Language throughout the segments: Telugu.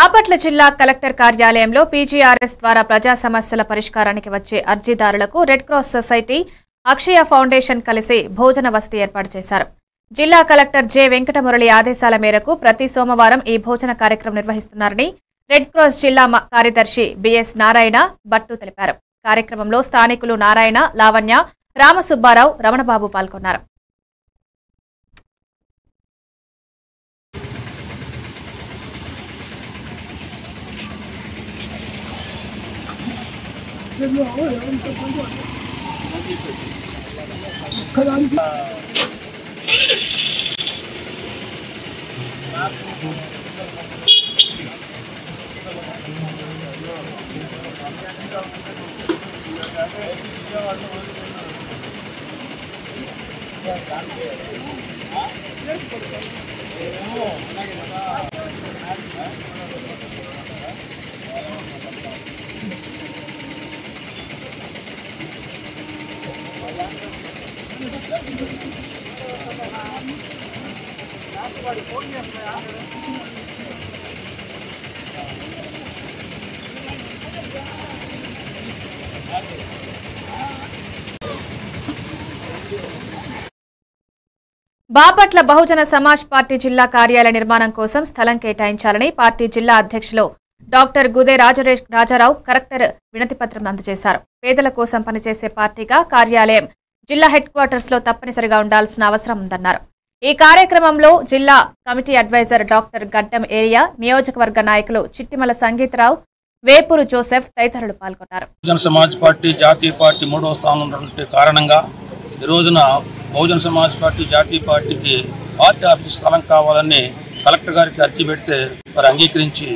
బాపట్ల జిల్లా కలెక్టర్ కార్యాలయంలో పీజీఆర్ఎస్ ద్వారా ప్రజా సమస్యల పరిష్కారానికి వచ్చే అర్జీదారులకు రెడ్ క్రాస్ సొసైటీ, అక్షయ ఫౌండేషన్ కలిసి భోజన వసతి ఏర్పాటు చేశారు. జిల్లా కలెక్టర్ జె వెంకటమురళి ఆదేశాల మేరకు ప్రతి సోమవారం ఈ భోజన కార్యక్రమం నిర్వహిస్తున్నారని రెడ్ క్రాస్ జిల్లా కార్యదర్శి బిఎస్ నారాయణ భట్టు తెలిపారు. కార్యక్రమంలో స్థానికులు నారాయణ, లావణ్య, రామసుబ్బారావు, రమణబాబు పాల్గొన్నారు. బాపట్ల బహుజన సమాజ్ పార్టీ జిల్లా కార్యాలయ నిర్మాణం కోసం స్థలం కేటాయించాలని పార్టీ జిల్లా అధ్యక్షులు డాక్టర్ గుదే రాజారావు కలెక్టర్ వినతిపత్రం అందజేశారు. పేదల కోసం పనిచేసే పార్టీగా కార్యాలయం జిల్లా హెడ్ క్వార్టర్స్ లో తప్పనిసరిగా ఉండాల్సిన అవసరం ఉందన్నారు. ఈ కార్యక్రమంలో జిల్లా కమిటీ అడ్వైజర్ డాక్టర్ గడ్డం ఏరియా, నియోజకవర్గ నాయకులు చిట్టిమల సంగీతరావు, వేపూరు జోసెఫ్ తదితరులు పాల్గొన్నారు. బహుజన సమాజ్ పార్టీ జాతీయ పార్టీ 3వ స్థానంలో ఉన్న కారణంగా ఈ రోజున బహుజన సమాజ్ పార్టీ జాతీయ పార్టీకి పార్టీ ఆఫీస్ స్థలం కావాలని కలెక్టర్ గారికి అర్జీ పెడితే వారు అంగీకరించి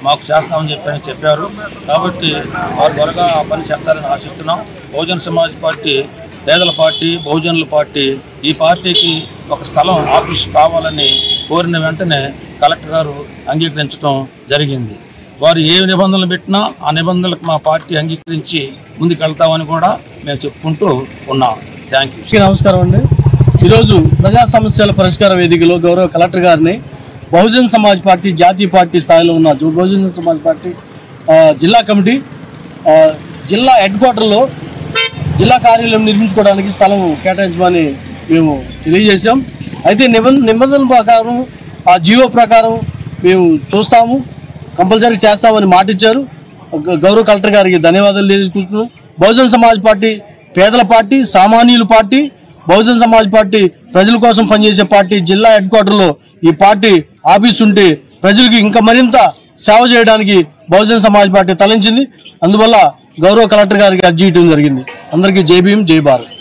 మాకు చేస్తామని చెప్పారు. కాబట్టి వారు త్వరగా ఆ పని చేస్తారని ఆశిస్తున్నాం. బహుజన సమాజ్ పార్టీ పేదల పార్టీ, బహుజనుల పార్టీ. ఈ పార్టీకి ఒక స్థలం ఆఫీస్ కావాలని కోరిన వెంటనే కలెక్టర్ గారు అంగీకరించడం జరిగింది. వారు ఏ నిబంధనలు పెట్టినా ఆ నిబంధనలకు మా పార్టీ అంగీకరించి ముందుకు వెళ్తామని కూడా మేము చెప్పుకుంటూ ఉన్నాం. Thank you. నమస్కారం అండి. ఈరోజు ప్రజా సమస్యల పరిష్కార వేదికలో గౌరవ కలెక్టర్ గారిని బహుజన్ సమాజ్ పార్టీ జాతీయ పార్టీ స్థాయిలో ఉన్న బహుజన్ సమాజ్ పార్టీ జిల్లా కమిటీ జిల్లా హెడ్ క్వార్టర్లో జిల్లా కార్యాలయం నిర్మించుకోవడానికి స్థలం కేటాయించమని మేము తెలియజేశాం. అయితే నిబంధనల ప్రకారం ఆ జీవో ప్రకారం మేము చూస్తాము, కంపల్సరీ చేస్తామని మాట ఇచ్చారు. గౌరవ కలెక్టర్ గారికి ధన్యవాదాలు తెలియజేసుకుంటున్నాం. బహుజన్ సమాజ్ పార్టీ పేదల పార్టీ, సామాన్యుల పార్టీ. బహుజన్ సమాజ్ పార్టీ ప్రజల కోసం పనిచేసే పార్టీ. జిల్లా హెడ్ క్వార్టర్లో ఈ పార్టీ ఆఫీస్ ఉంటే ప్రజలకు ఇంకా మరింత సేవ చేయడానికి బహుజన్ సమాజ్ పార్టీ తలంచింది. అందువల్ల గౌరవ కలెక్టర్ గారికి అర్జీ ఇవ్వడం జరిగింది. అందరికీ జై భీమ్, జై భారత్.